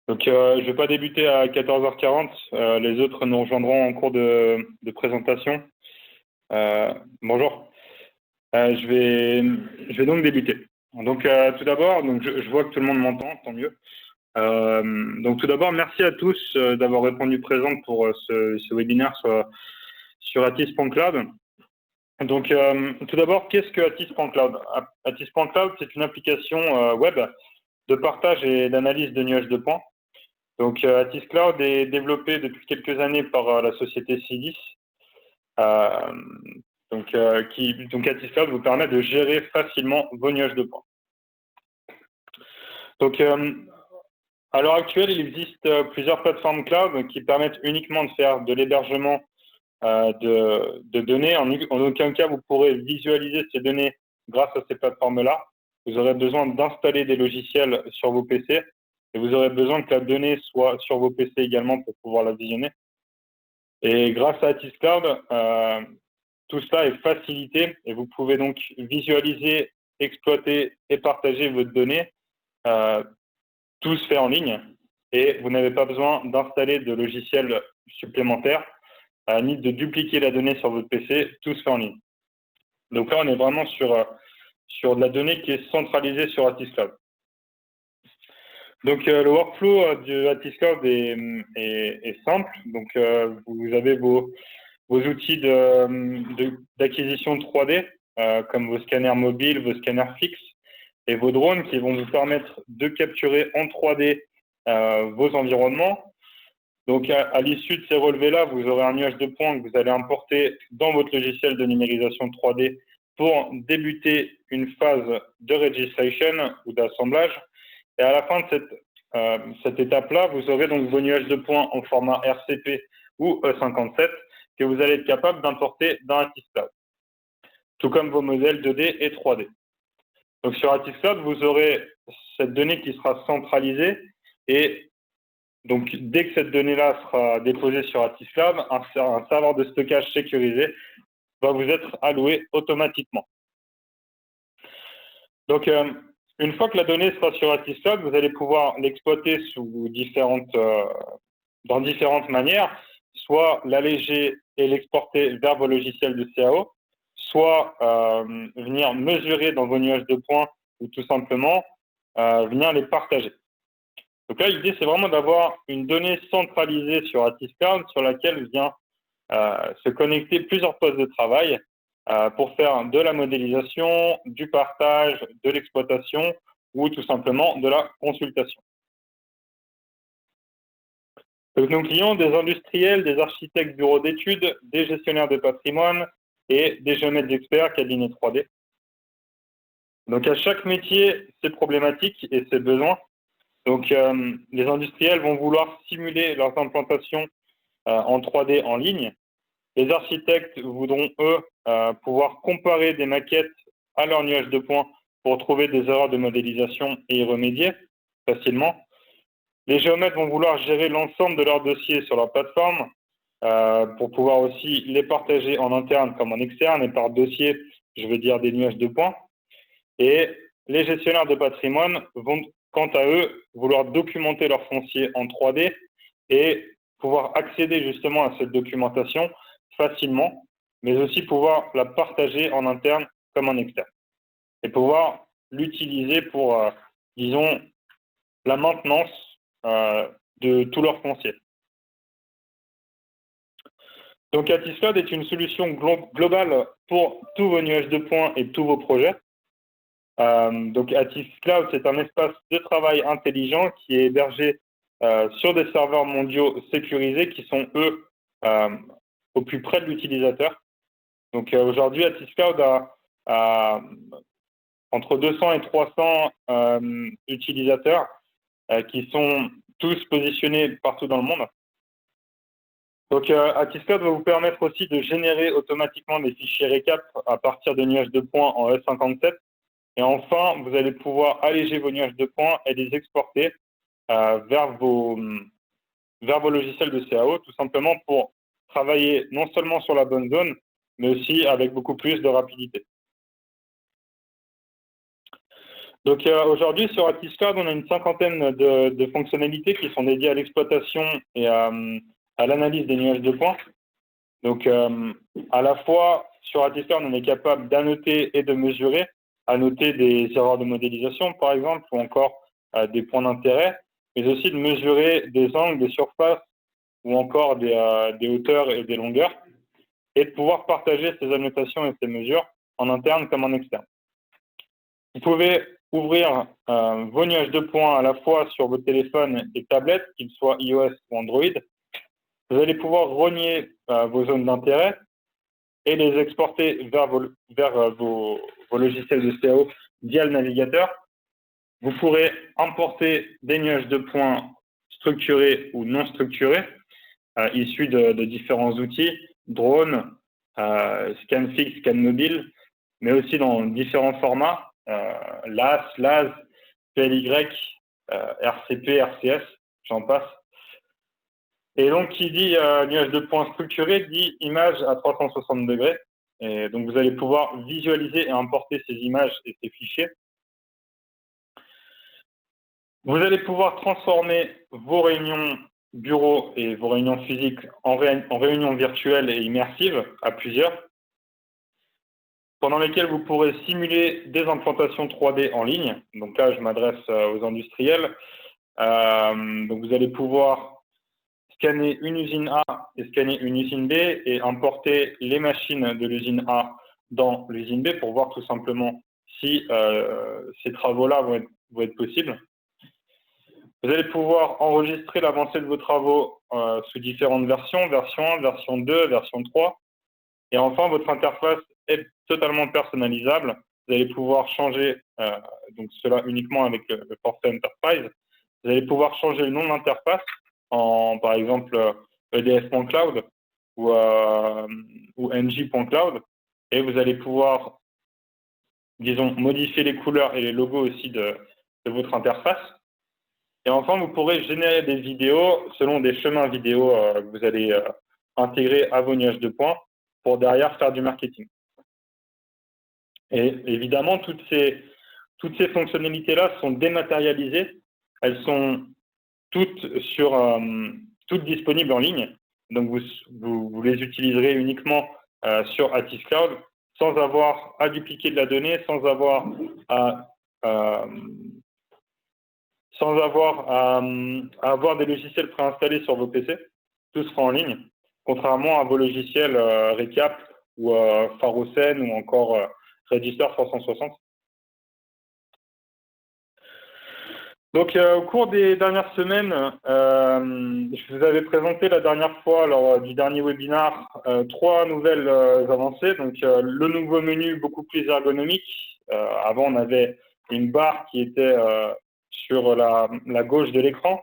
Donc, je ne vais pas débuter à 14h40. Les autres nous rejoindront en cours de présentation. Bonjour. Je vais donc débuter. Donc, tout d'abord, je vois que tout le monde m'entend, tant mieux. Donc, tout d'abord, merci à tous d'avoir répondu présent pour ce webinaire sur Atis.cloud. Donc, tout d'abord, qu'est-ce que Atis.cloud? Atis.cloud, c'est une application web de partage et d'analyse de nuages de points. Donc, Atis Cloud est développé depuis quelques années par la société C10. Donc, Atis Cloud vous permet de gérer facilement vos nuages de points. Donc, à l'heure actuelle, il existe plusieurs plateformes cloud qui permettent uniquement de faire de l'hébergement de données. En aucun cas, vous pourrez visualiser ces données grâce à ces plateformes-là. Vous aurez besoin d'installer des logiciels sur vos PC et vous aurez besoin que la donnée soit sur vos PC également pour pouvoir la visionner. Et grâce à Atis Cloud, tout cela est facilité et vous pouvez donc visualiser, exploiter et partager votre donnée. Tout se fait en ligne et vous n'avez pas besoin d'installer de logiciels supplémentaires ni de dupliquer la donnée sur votre PC, tout se fait en ligne. Donc là, on est vraiment sur de la donnée qui est centralisée sur Atis Cloud. Donc le workflow de Atis Cloud est simple. Donc vous avez vos outils d'acquisition 3D, comme vos scanners mobiles, vos scanners fixes et vos drones qui vont vous permettre de capturer en 3D vos environnements. Donc, à l'issue de ces relevés-là, vous aurez un nuage de points que vous allez importer dans votre logiciel de numérisation 3D pour débuter une phase de registration ou d'assemblage. Et à la fin de cette étape-là, vous aurez donc vos nuages de points en format RCP ou E57 que vous allez être capable d'importer dans Atis Cloud, tout comme vos modèles 2D et 3D. Donc, sur Atis Cloud, vous aurez cette donnée qui sera centralisée et donc, dès que cette donnée-là sera déposée sur Atis Cloud, un serveur de stockage sécurisé va vous être alloué automatiquement. Donc, une fois que la donnée sera sur Atis Cloud, vous allez pouvoir l'exploiter dans différentes manières, soit l'alléger et l'exporter vers vos logiciels de CAO, soit venir mesurer dans vos nuages de points ou tout simplement venir les partager. Donc là, l'idée, c'est vraiment d'avoir une donnée centralisée sur Atis Cloud sur laquelle vient se connecter plusieurs postes de travail pour faire de la modélisation, du partage, de l'exploitation ou tout simplement de la consultation. Donc, nos clients, des industriels, des architectes bureaux d'études, des gestionnaires de patrimoine et des géomètres d'experts, cabinets 3D. Donc, à chaque métier, ses problématiques et ses besoins. Donc, les industriels vont vouloir simuler leurs implantations en 3D en ligne. Les architectes voudront, eux, pouvoir comparer des maquettes à leur nuage de points pour trouver des erreurs de modélisation et y remédier facilement. Les géomètres vont vouloir gérer l'ensemble de leurs dossiers sur leur plateforme pour pouvoir aussi les partager en interne comme en externe. Et par dossier, je veux dire des nuages de points. Et les gestionnaires de patrimoine vont, quant à eux, vouloir documenter leur foncier en 3D et pouvoir accéder justement à cette documentation facilement, mais aussi pouvoir la partager en interne comme en externe et pouvoir l'utiliser pour, disons, la maintenance de tout leur foncier. Donc, Atis Cloud est une solution globale pour tous vos nuages de points et tous vos projets. Donc, Atis Cloud, c'est un espace de travail intelligent qui est hébergé sur des serveurs mondiaux sécurisés qui sont, eux, au plus près de l'utilisateur. Donc, aujourd'hui, Atis Cloud a entre 200 et 300 utilisateurs qui sont tous positionnés partout dans le monde. Donc, Atis Cloud va vous permettre aussi de générer automatiquement des fichiers récap à partir de nuages de points en E57. Et enfin, vous allez pouvoir alléger vos nuages de points et les exporter vers vos logiciels de CAO, tout simplement pour travailler non seulement sur la bonne zone, mais aussi avec beaucoup plus de rapidité. Donc aujourd'hui, sur Atis Cloud, on a une cinquantaine de fonctionnalités qui sont dédiées à l'exploitation et à l'analyse des nuages de points. Donc à la fois, sur Atis Cloud, on est capable d'annoter et de mesurer, annoter des erreurs de modélisation, par exemple, ou encore des points d'intérêt, mais aussi de mesurer des angles, des surfaces, ou encore des hauteurs et des longueurs, et de pouvoir partager ces annotations et ces mesures en interne comme en externe. Vous pouvez ouvrir vos nuages de points à la fois sur vos téléphones et tablettes, qu'ils soient iOS ou Android. Vous allez pouvoir rogner vos zones d'intérêt et les exporter vers vos logiciels de CAO via le navigateur. Vous pourrez importer des nuages de points structurés ou non structurés, issus de différents outils, drones, scan fixe, scan mobile, mais aussi dans différents formats, LAS, LAS, PLY, RCP, RCS, j'en passe. Et donc, qui dit nuage de points structuré, dit image à 360 degrés. Et donc, vous allez pouvoir visualiser et importer ces images et ces fichiers. Vous allez pouvoir transformer vos réunions bureaux et vos réunions physiques en réunions virtuelles et immersives à plusieurs, pendant lesquelles vous pourrez simuler des implantations 3D en ligne. Donc là, je m'adresse aux industriels. Donc vous allez pouvoir scanner une usine A et scanner une usine B et importer les machines de l'usine A dans l'usine B pour voir tout simplement si ces travaux-là vont être possibles. Vous allez pouvoir enregistrer l'avancée de vos travaux sous différentes versions, version 1, version 2, version 3. Et enfin, votre interface est totalement personnalisable. Vous allez pouvoir changer, donc cela uniquement avec le forfait Enterprise. Vous allez pouvoir changer le nom d'interface en, par exemple, edf.cloud ou ng.cloud. Et vous allez pouvoir, disons, modifier les couleurs et les logos aussi de votre interface. Et enfin, vous pourrez générer des vidéos selon des chemins vidéo que vous allez intégrer à vos nuages de points pour derrière faire du marketing. Et évidemment, toutes ces fonctionnalités-là sont dématérialisées. Elles sont toutes disponibles en ligne. Donc, vous les utiliserez uniquement sur Atis Cloud sans avoir à dupliquer de la donnée, sans avoir à avoir des logiciels préinstallés sur vos PC. Tout sera en ligne, contrairement à vos logiciels Recap ou Pharosen ou encore Register 360. Donc, au cours des dernières semaines, je vous avais présenté la dernière fois, lors du dernier webinaire, 3 nouvelles avancées. Donc, le nouveau menu beaucoup plus ergonomique. Avant, on avait une barre qui était sur la gauche de l'écran.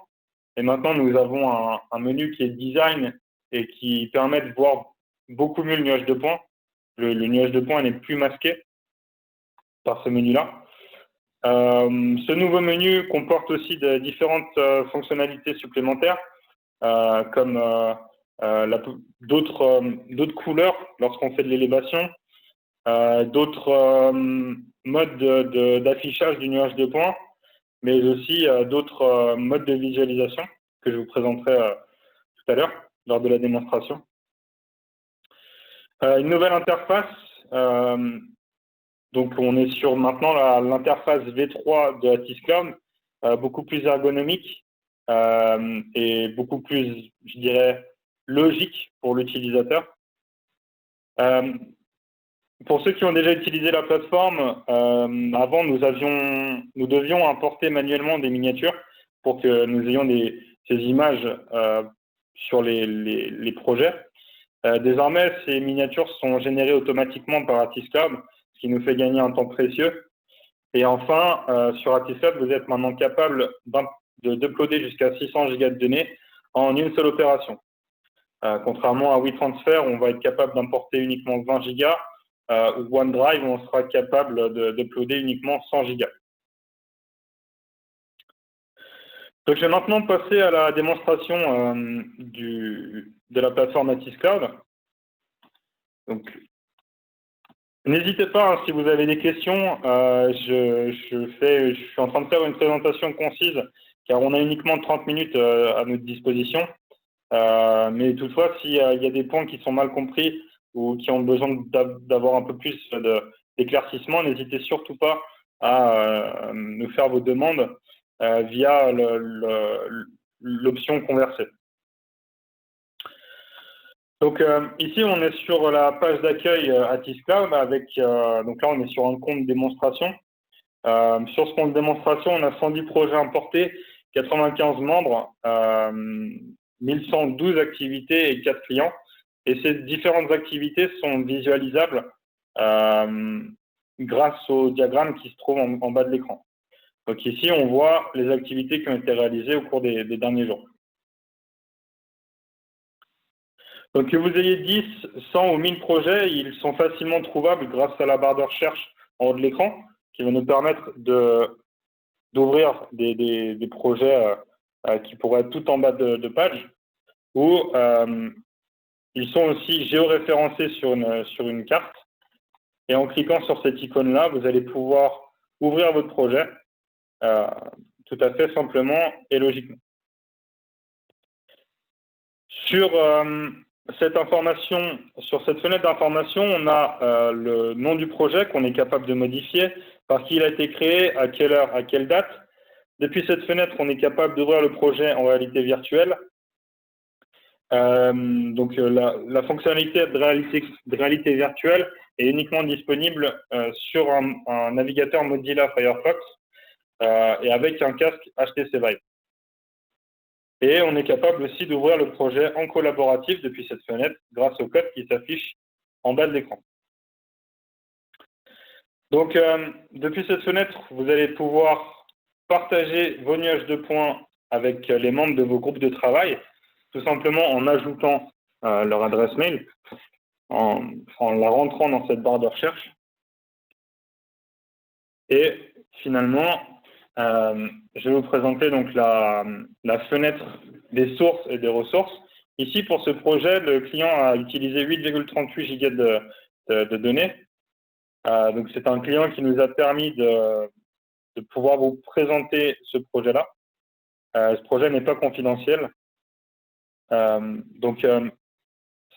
Et maintenant, nous avons un menu qui est design et qui permet de voir beaucoup mieux le nuage de points. Le nuage de points n'est plus masqué par ce menu-là. Ce nouveau menu comporte aussi de différentes fonctionnalités supplémentaires, comme d'autres couleurs lorsqu'on fait de l'élévation, d'autres modes d'affichage du nuage de points, mais aussi d'autres modes de visualisation que je vous présenterai tout à l'heure lors de la démonstration. Une nouvelle interface. Donc, on est sur maintenant l'interface V3 de Atis Cloud, beaucoup plus ergonomique et beaucoup plus, je dirais, logique pour l'utilisateur. Pour ceux qui ont déjà utilisé la plateforme, avant, nous devions importer manuellement des miniatures pour que nous ayons ces images sur les projets. Désormais, ces miniatures sont générées automatiquement par Atis Cloud, ce qui nous fait gagner un temps précieux. Et enfin, sur Atis Cloud, vous êtes maintenant capable d'uploader jusqu'à 600 Go de données en une seule opération. Contrairement à WeTransfer, on va être capable d'importer uniquement 20 Go, ou OneDrive, on sera capable d'uploader uniquement 100 Go. Donc, je vais maintenant passer à la démonstration de la plateforme Atis Cloud. Donc, N'hésitez pas, hein, si vous avez des questions, je suis en train de faire une présentation concise, car on a uniquement 30 minutes à notre disposition. Mais toutefois, s'il y a des points qui sont mal compris ou qui ont besoin d'avoir un peu plus d'éclaircissement, n'hésitez surtout pas à nous faire vos demandes via l'option converser. Donc ici, on est sur la page d'accueil Atiscloud avec, donc là, on est sur un compte démonstration. Sur ce compte démonstration, on a 110 projets importés, 95 membres, 1112 activités et 4 clients. Et ces différentes activités sont visualisables grâce au diagramme qui se trouve en bas de l'écran. Donc ici, on voit les activités qui ont été réalisées au cours des derniers jours. Donc que vous ayez 10, 100 ou 1000 projets, ils sont facilement trouvables grâce à la barre de recherche en haut de l'écran qui va nous permettre d'ouvrir des projets qui pourraient être tout en bas de page, ou ils sont aussi géoréférencés sur une carte. Et en cliquant sur cette icône-là, vous allez pouvoir ouvrir votre projet tout à fait simplement et logiquement. Sur cette information, sur cette fenêtre d'information, on a le nom du projet qu'on est capable de modifier, par qui il a été créé, à quelle heure, à quelle date. Depuis cette fenêtre, on est capable d'ouvrir le projet en réalité virtuelle. Donc la fonctionnalité de réalité virtuelle est uniquement disponible sur un navigateur Mozilla Firefox et avec un casque HTC Vive. Et on est capable aussi d'ouvrir le projet en collaboratif depuis cette fenêtre grâce au code qui s'affiche en bas de l'écran. Donc, depuis cette fenêtre, vous allez pouvoir partager vos nuages de points avec les membres de vos groupes de travail, tout simplement en ajoutant leur adresse mail, en la rentrant dans cette barre de recherche. Et finalement, je vais vous présenter donc la fenêtre des sources et des ressources. Ici, pour ce projet, le client a utilisé 8,38 gigas de données. Donc, c'est un client qui nous a permis de pouvoir vous présenter ce projet-là. Ce projet n'est pas confidentiel. Donc,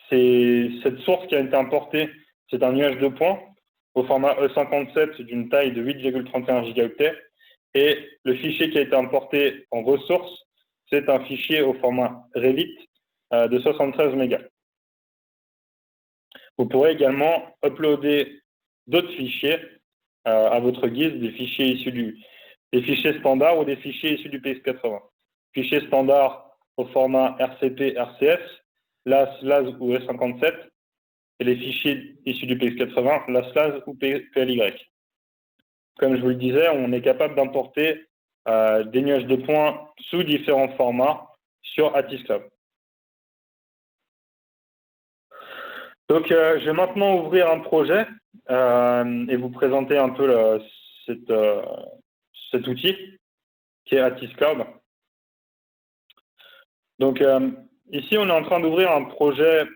c'est cette source qui a été importée, c'est un nuage de points au format E57 d'une taille de 8,31 gigaoctets. Et le fichier qui a été importé en ressources, c'est un fichier au format Revit de 73 mégas. Vous pourrez également uploader d'autres fichiers à votre guise, des fichiers issus des fichiers standards ou des fichiers issus du PX80. Fichiers standards au format RCP, RCS, LAS, LAS ou E57, et les fichiers issus du PX80, LAS, LAS ou PLY. Comme je vous le disais, on est capable d'importer des nuages de points sous différents formats sur Atiscloud. Donc, je vais maintenant ouvrir un projet et vous présenter un peu cet outil qui est Atiscloud. Donc, ici, on est en train d'ouvrir un projet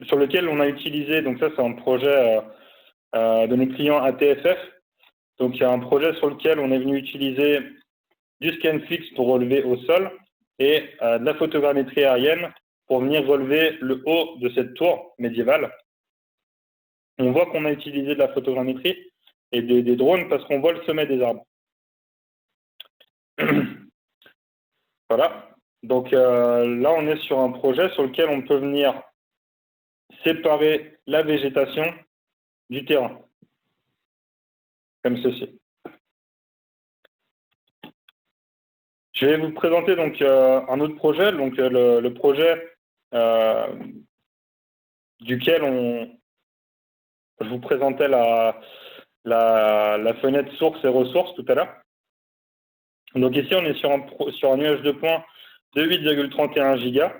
sur lequel on a utilisé, donc ça c'est un projet de nos clients ATFF. Donc, il y a un projet sur lequel on est venu utiliser du scan fixe pour relever au sol et de la photogrammétrie aérienne pour venir relever le haut de cette tour médiévale. On voit qu'on a utilisé de la photogrammétrie et des drones parce qu'on voit le sommet des arbres. Voilà. Donc là, on est sur un projet sur lequel on peut venir séparer la végétation du terrain, comme ceci. Je vais vous présenter donc un autre projet, donc le projet duquel je vous présentais la fenêtre sources et ressources tout à l'heure. Donc ici, on est sur un nuage de points de 8,31 gigas.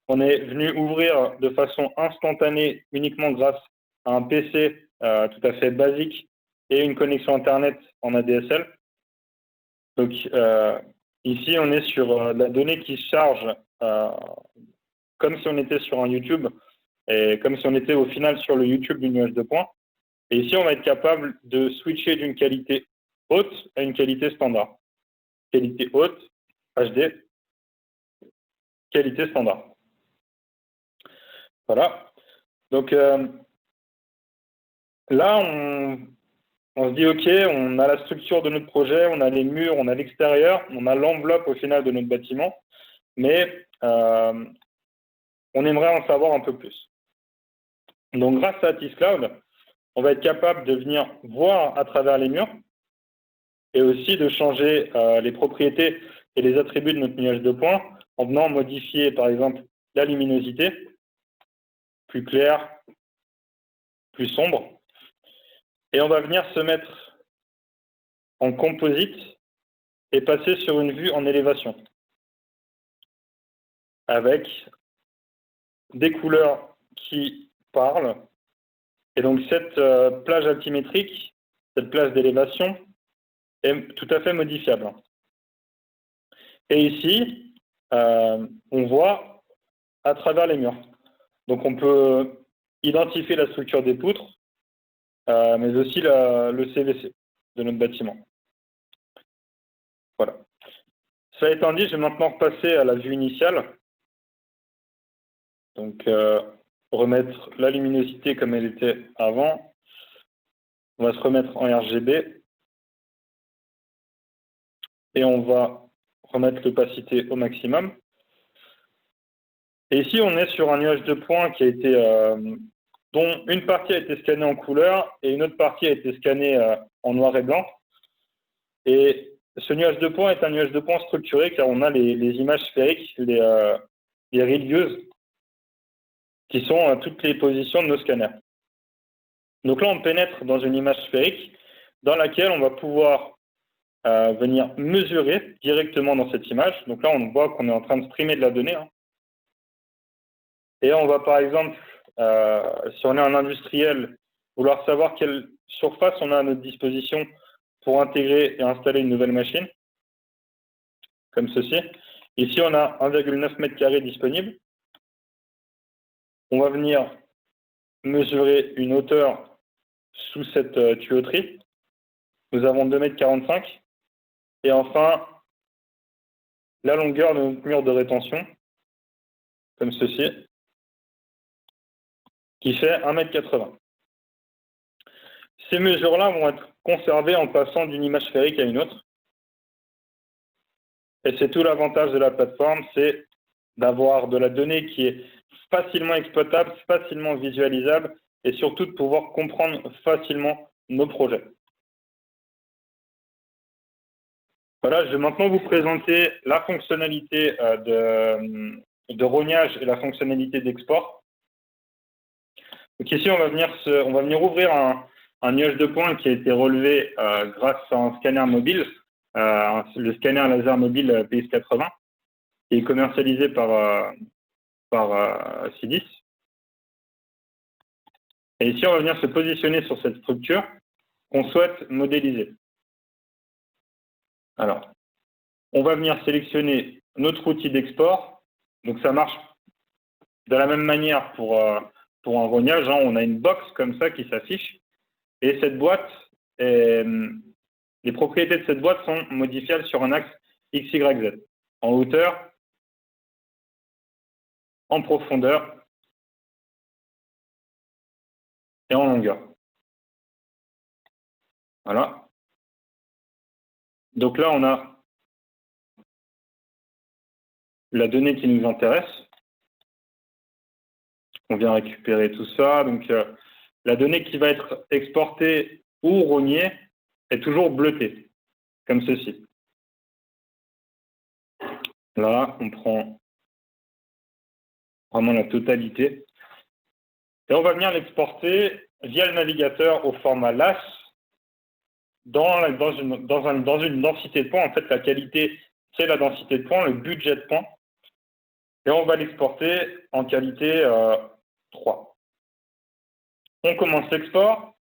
On est venu ouvrir de façon instantanée uniquement grâce à un PC tout à fait basique et une connexion Internet en ADSL. Donc ici, on est sur la donnée qui se charge comme si on était sur un YouTube et comme si on était au final sur le YouTube du nuage de points. Et ici, on va être capable de switcher d'une qualité haute à une qualité standard. Qualité haute, HD, qualité standard. Voilà. Donc là, on se dit, OK, on a la structure de notre projet, on a les murs, on a l'extérieur, on a l'enveloppe au final de notre bâtiment, mais on aimerait en savoir un peu plus. Donc, grâce à Atis Cloud, on va être capable de venir voir à travers les murs et aussi de changer les propriétés et les attributs de notre nuage de points en venant modifier, par exemple, la luminosité, plus claire, plus sombre. Et on va venir se mettre en composite et passer sur une vue en élévation avec des couleurs qui parlent. Et donc, cette plage altimétrique, cette plage d'élévation, est tout à fait modifiable. Et ici, on voit à travers les murs. Donc, on peut identifier la structure des poutres, mais aussi le CVC de notre bâtiment. Voilà. Ça étant dit, je vais maintenant repasser à la vue initiale. Donc, remettre la luminosité comme elle était avant. On va se remettre en RGB. Et on va remettre l'opacité au maximum. Et ici, on est sur un nuage de points qui a été, dont une partie a été scannée en couleur et une autre partie a été scannée en noir et blanc. Et ce nuage de points est un nuage de points structuré car on a les images sphériques, les relieuses, qui sont à toutes les positions de nos scanners. Donc là, on pénètre dans une image sphérique dans laquelle on va pouvoir venir mesurer directement dans cette image. Donc là, on voit qu'on est en train de streamer de la donnée. Hein. Et on va, par exemple, si on est un industriel, vouloir savoir quelle surface on a à notre disposition pour intégrer et installer une nouvelle machine, comme ceci. Ici, on a 1,9 m² disponible. On va venir mesurer une hauteur sous cette tuyauterie. Nous avons 2,45 m. Et enfin, la longueur de notre mur de rétention, comme ceci, qui fait 1,80 m. Ces mesures-là vont être conservées en passant d'une image sphérique à une autre. Et c'est tout l'avantage de la plateforme, c'est d'avoir de la donnée qui est facilement exploitable, facilement visualisable et surtout de pouvoir comprendre facilement nos projets. Voilà, je vais maintenant vous présenter la fonctionnalité de rognage et la fonctionnalité d'export. Donc ici, on va venir ouvrir un nuage de points qui a été relevé grâce à un scanner mobile, le scanner laser mobile PX80, qui est commercialisé par C10. Et ici, on va venir se positionner sur cette structure qu'on souhaite modéliser. Alors, on va venir sélectionner notre outil d'export. Donc, ça marche de la même manière pour un rognage. Hein. On a une box comme ça qui s'affiche. Et cette boîte, les propriétés de cette boîte sont modifiables sur un axe X, Y, Z. En hauteur, en profondeur et en longueur. Voilà. Donc là, on a la donnée qui nous intéresse. On vient récupérer tout ça. Donc, la donnée qui va être exportée ou rognée est toujours bleutée, comme ceci. Là, on prend vraiment la totalité. Et on va venir l'exporter via le navigateur au format LAS dans une densité de points. En fait, la qualité, c'est la densité de points, le budget de points. Et on va l'exporter en qualité 3. On commence l'export.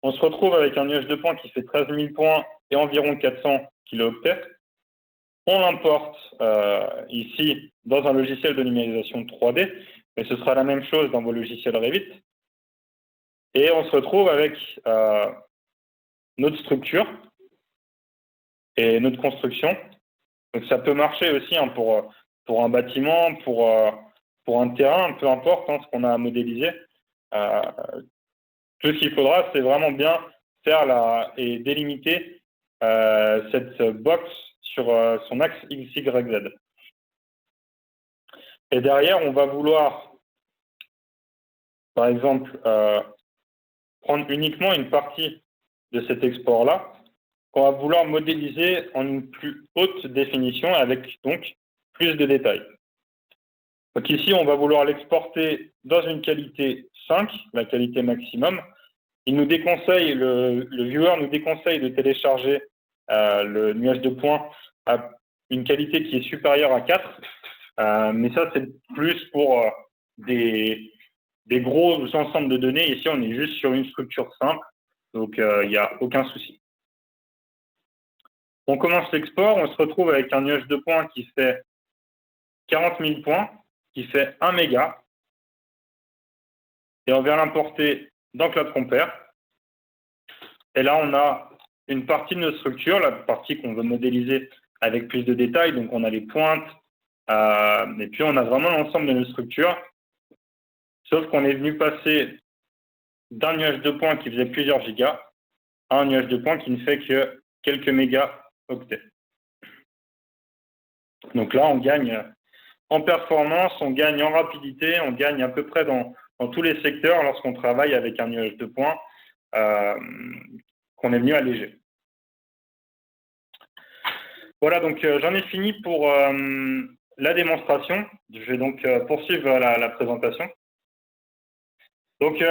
On se retrouve avec un nuage de points qui fait 13 000 points et environ 400 kilooctets. On l'importe ici dans un logiciel de numérisation 3D mais ce sera la même chose dans vos logiciels Revit. Et on se retrouve avec notre structure et notre construction. Donc ça peut marcher aussi hein, pour un bâtiment, pour un terrain, peu importe hein, ce qu'on a à modéliser. Tout ce qu'il faudra, c'est vraiment bien faire et délimiter cette box sur son axe X, Y, Z. Et derrière, on va vouloir, par exemple, prendre uniquement une partie de cet export-là, qu'on va vouloir modéliser en une plus haute définition avec donc plus de détails. Donc ici, on va vouloir l'exporter dans une qualité 5, la qualité maximum. Il nous déconseille, le viewer nous déconseille de télécharger le nuage de points à une qualité qui est supérieure à 4. Mais ça, c'est plus pour des gros ensembles de données. Ici, on est juste sur une structure simple, donc il n'y a aucun souci. On commence l'export, on se retrouve avec un nuage de points qui fait 40 000 points, qui fait 1 méga. Et on vient l'importer dans Cloud Compare. Et là, on a une partie de notre structure, la partie qu'on veut modéliser avec plus de détails. Donc, on a les pointes, et puis on a vraiment l'ensemble de notre structure. Sauf qu'on est venu passer d'un nuage de points qui faisait plusieurs gigas à un nuage de points qui ne fait que quelques mégaoctets. Donc là, on gagne en performance, on gagne en rapidité, on gagne à peu près dans tous les secteurs lorsqu'on travaille avec un nuage de points qu'on est venu alléger. Voilà, donc j'en ai fini pour la démonstration. Je vais donc poursuivre la présentation. Donc,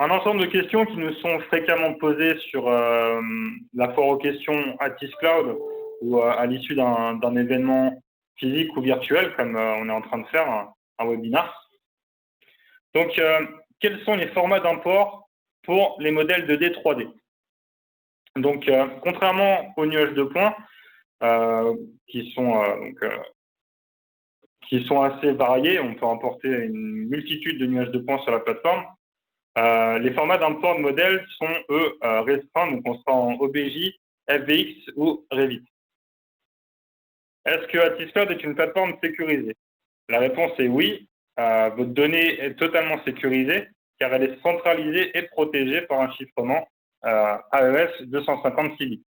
un ensemble de questions qui nous sont fréquemment posées sur la foire aux questions Atis Cloud ou à l'issue d'un événement physique ou virtuel, comme on est en train de faire un webinar. Donc, quels sont les formats d'import pour les modèles 2D, 3D? Donc, contrairement aux nuages de points, qui sont assez variés, on peut importer une multitude de nuages de points sur la plateforme. Les formats d'import de modèles sont, eux, restreints, donc on sera en OBJ, FBX ou Revit. Est-ce que Atis Cloud est une plateforme sécurisée? La réponse est oui. Votre donnée est totalement sécurisée car elle est centralisée et protégée par un chiffrement AES 256 bits.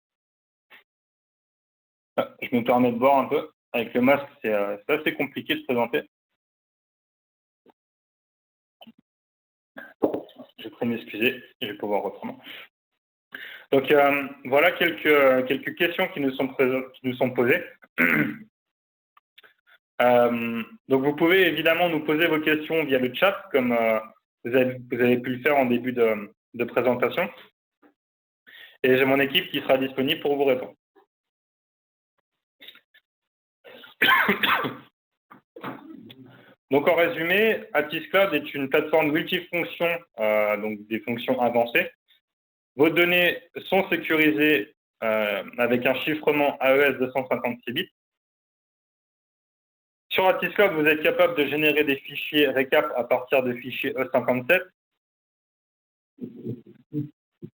Je me permets de voir un peu. Avec le masque, c'est assez compliqué de présenter. Je prie de m'excuser, je vais pouvoir reprendre. Donc, voilà quelques questions qui nous sont posées. Donc, vous pouvez évidemment nous poser vos questions via le chat, comme vous avez pu le faire en début de présentation. Et j'ai mon équipe qui sera disponible pour vous répondre. Donc, en résumé, Atis Cloud est une plateforme multifonction, donc des fonctions avancées. Vos données sont sécurisées avec un chiffrement AES 256 bits. Sur Atis Cloud, vous êtes capable de générer des fichiers récap à partir de fichiers E57.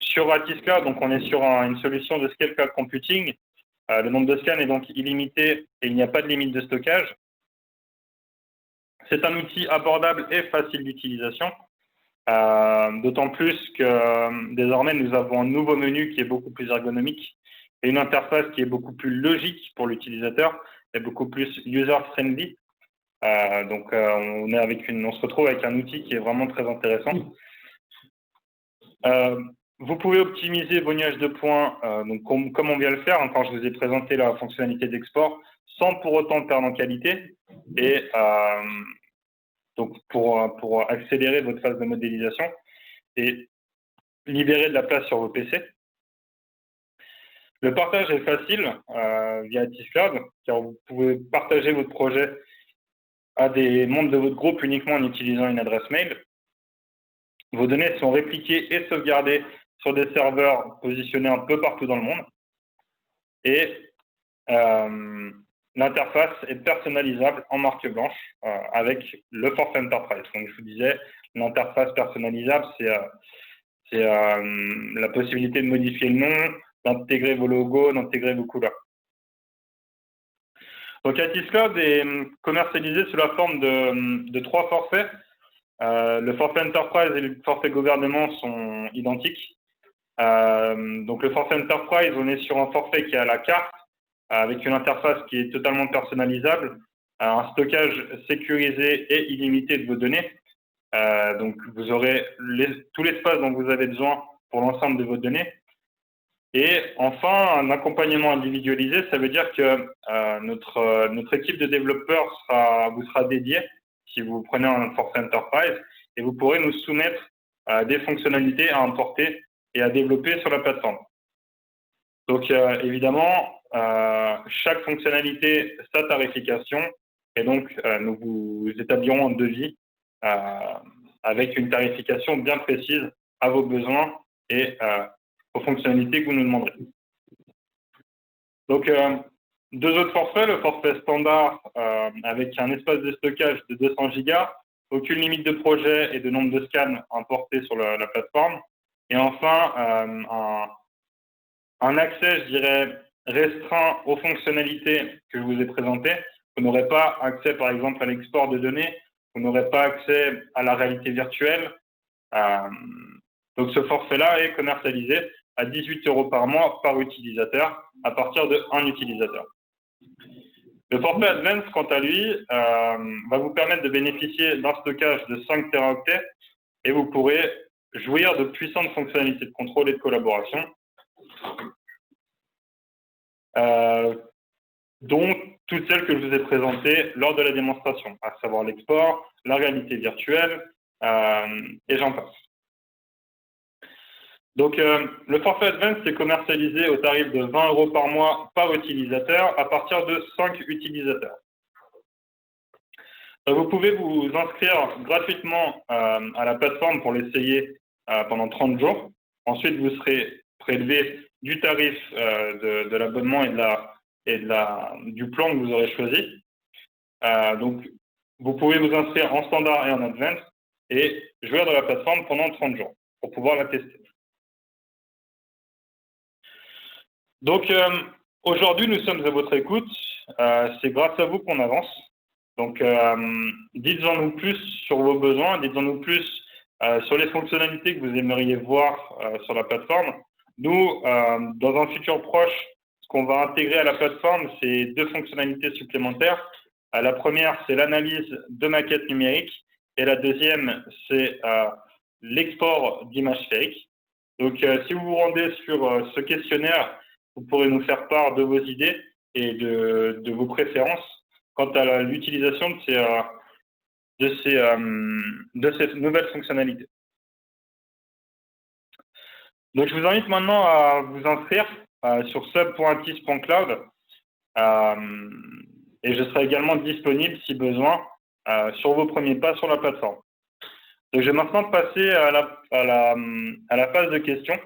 Sur Atis Cloud, donc on est sur une solution de Scale Cloud Computing. Le nombre de scans est donc illimité et il n'y a pas de limite de stockage. C'est un outil abordable et facile d'utilisation, d'autant plus que désormais nous avons un nouveau menu qui est beaucoup plus ergonomique et une interface qui est beaucoup plus logique pour l'utilisateur et beaucoup plus user-friendly. Donc on se retrouve avec un outil qui est vraiment très intéressant. Vous pouvez optimiser vos nuages de points, donc comme on vient le faire quand je vous ai présenté la fonctionnalité d'export, sans pour autant perdre en qualité et donc pour accélérer votre phase de modélisation et libérer de la place sur vos PC. Le partage est facile via Atis Cloud, car vous pouvez partager votre projet à des membres de votre groupe uniquement en utilisant une adresse mail. Vos données sont répliquées et sauvegardées sur des serveurs positionnés un peu partout dans le monde. Et l'interface est personnalisable en marque blanche avec le forfait Enterprise. Donc, je vous disais, l'interface personnalisable, c'est la possibilité de modifier le nom, d'intégrer vos logos, d'intégrer vos couleurs. Donc, Atis Cloud est commercialisé sous la forme de 3 forfaits. Le forfait Enterprise et le forfait gouvernement sont identiques. Donc, le forfait Enterprise, on est sur un forfait qui est à la carte, avec une interface qui est totalement personnalisable, un stockage sécurisé et illimité de vos données. Donc, vous aurez tout l'espace dont vous avez besoin pour l'ensemble de vos données. Et enfin, un accompagnement individualisé, ça veut dire que notre équipe de développeurs vous sera dédiée si vous prenez un forfait Enterprise, et vous pourrez nous soumettre des fonctionnalités à importer et à développer sur la plateforme. Donc, évidemment, chaque fonctionnalité, sa tarification, et donc nous vous établirons un devis avec une tarification bien précise à vos besoins et aux fonctionnalités que vous nous demanderez. Donc, 2 autres forfaits, le forfait standard avec un espace de stockage de 200 Go, aucune limite de projet et de nombre de scans importés sur la plateforme. Et enfin, un accès, je dirais, restreint aux fonctionnalités que je vous ai présentées. Vous n'aurez pas accès, par exemple, à l'export de données. Vous n'aurez pas accès à la réalité virtuelle. Donc, ce forfait-là est commercialisé à 18 € par mois par utilisateur à partir de 1 utilisateur. Le forfait Advance, quant à lui, va vous permettre de bénéficier d'un stockage de 5 Teraoctets et vous pourrez jouir de puissantes fonctionnalités de contrôle et de collaboration, dont toutes celles que je vous ai présentées lors de la démonstration, à savoir l'export, la réalité virtuelle, et j'en passe. Donc, le forfait Advance est commercialisé au tarif de 20 € par mois par utilisateur à partir de 5 utilisateurs. Vous pouvez vous inscrire gratuitement à la plateforme pour l'essayer pendant 30 jours. Ensuite, vous serez prélevé du tarif de l'abonnement et du plan que vous aurez choisi. Donc, vous pouvez vous inscrire en standard et en Advance et jouer dans la plateforme pendant 30 jours pour pouvoir la tester. Donc, aujourd'hui, nous sommes à votre écoute. C'est grâce à vous qu'on avance. Donc, dites-en-nous plus sur vos besoins, dites-en-nous plus sur les fonctionnalités que vous aimeriez voir sur la plateforme. Nous, dans un futur proche, ce qu'on va intégrer à la plateforme, c'est 2 fonctionnalités supplémentaires. La première, c'est l'analyse de maquettes numériques et la deuxième, c'est l'export d'images sphériques. Donc, si vous vous rendez sur ce questionnaire, vous pourrez nous faire part de vos idées et de vos préférences quant à l'utilisation de cette nouvelle fonctionnalité. Donc, je vous invite maintenant à vous inscrire sur sub.atis.cloud et je serai également disponible, si besoin, sur vos premiers pas sur la plateforme. Donc, je vais maintenant passer à la phase de questions.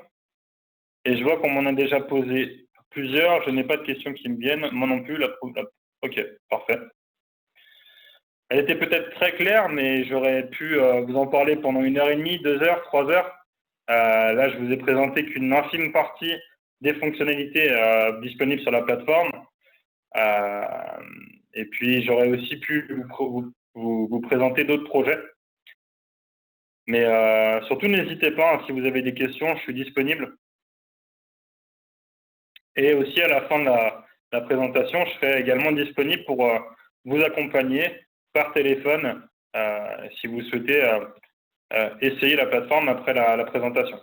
Et je vois qu'on m'en a déjà posé plusieurs. Je n'ai pas de questions qui me viennent. Moi non plus. Ok, parfait. Elle était peut-être très claire, mais j'aurais pu vous en parler pendant 1h30, 2 heures, 3 heures. Là, je vous ai présenté qu'une infime partie des fonctionnalités disponibles sur la plateforme. Et puis, j'aurais aussi pu vous présenter d'autres projets. Mais surtout, n'hésitez pas, hein, si vous avez des questions, je suis disponible. Et aussi, à la fin de la présentation, je serai également disponible pour vous accompagner par téléphone si vous souhaitez essayer la plateforme après la présentation.